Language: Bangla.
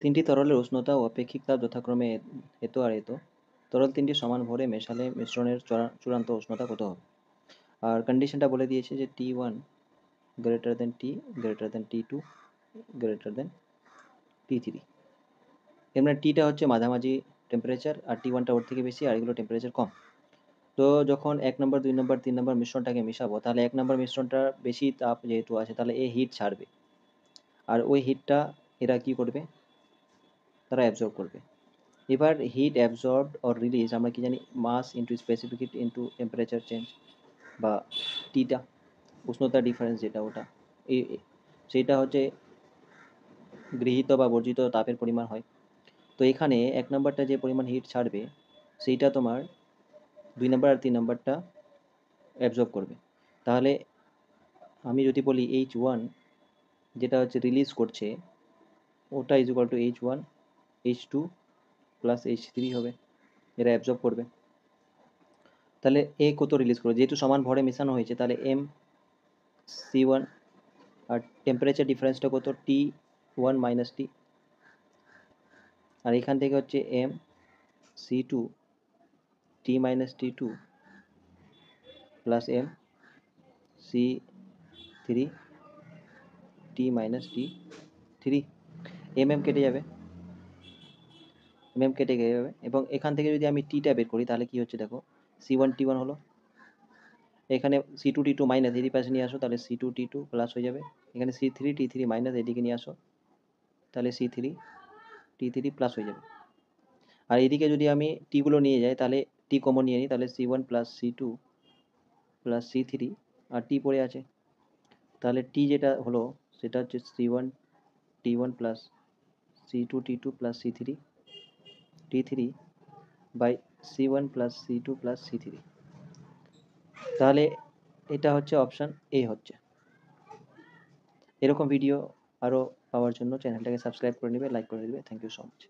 তিনটি তরলের উষ্ণতা ও আপেক্ষিক তাপ যথাক্রমে এত আর এত। তরল তিনটি সমান ভরে মেশালে মিশ্রণের চূড়ান্ত উষ্ণতা কত হবে? আর কন্ডিশনটা বলে দিয়েছে যে T1 greater than T greater than T2 greater than T3। এর মানে টিটা হচ্ছে মাঝামাঝি টেম্পারেচার আর T1টা ওর থেকে বেশি আর এগুলো টেম্পারেচার কম। তো যখন 1 নম্বর 2 নম্বর 3 নম্বর মিশ্রণটাকে মিশাবো তাহলে 1 নম্বর মিশ্রণটা বেশি তাপ যেহেতু আছে তাহলে এ হিট ছাড়বে আর ওই হিটটা এরা কি করবে, তারা অ্যাবজর্ব করবে। এবার হিট অ্যাবজর্বড অর রিলিজ আমরা কি জানি, mass into specific heat into temperature change বা টিটা, উষ্ণতা ডিফারেন্স যেটা ওটা সেইটা হচ্ছে গৃহীত বা বর্জিত তাপের পরিমাণ হয়। তো এখানে 1 নম্বরটা যে পরিমাণ হিট ছাড়বে সেইটা তোমার 2 নম্বর আর 3 নম্বরটা অ্যাবজর্ব করবে। তাহলে আমি যদি বলি H1 যেটা হচ্ছে রিলিজ করছে ওটা is equal to H1 H2 plus H3 হবে, এরা অ্যাবজর্ব করবে। তাহলে এ কত রিলিজ করবে, যেহেতু সমান ভরে মেশানো হয়েছে তাহলে এম C1 আর টেম্পারেচার ডিফারেন্সটা কত T1 মাইনাস টি, আর এখান থেকে হচ্ছে M C2 T minus T2 plus M C3 T minus T3, M কেটে যাবে, এম কেটে যাবে এবং এখান থেকে যদি আমি টিটা বের করি তাহলে কি হচ্ছে দেখো, C1 T1 হলো, এখানে C2 T2 মাইনাস এদিকে পাশে নিয়ে আসো তাহলে C2 T2 প্লাস হয়ে যাবে, এখানে C3 T3 মাইনাস এদিকে নিয়ে আসো তাহলে C3 T3 প্লাস হয়ে যাবে। আর এদিকে যদি আমি টিগুলো নিয়ে যাই তাহলে টি কমন নিয়ে নিই তাহলে C1 plus C2 plus C3 আর টি পড়ে আছে, তাহলে টি যেটা হলো সেটা হচ্ছে C1 T1 plus C2 T2 plus C3 T3 by C1 plus C2 plus C3। তাহলে এটা হচ্ছে অপশান এ হচ্ছে। এরকম ভিডিও আরও পাওয়ার জন্য চ্যানেলটাকে সাবস্ক্রাইব করে নেবে, লাইক করে দেবে। Thank you so much.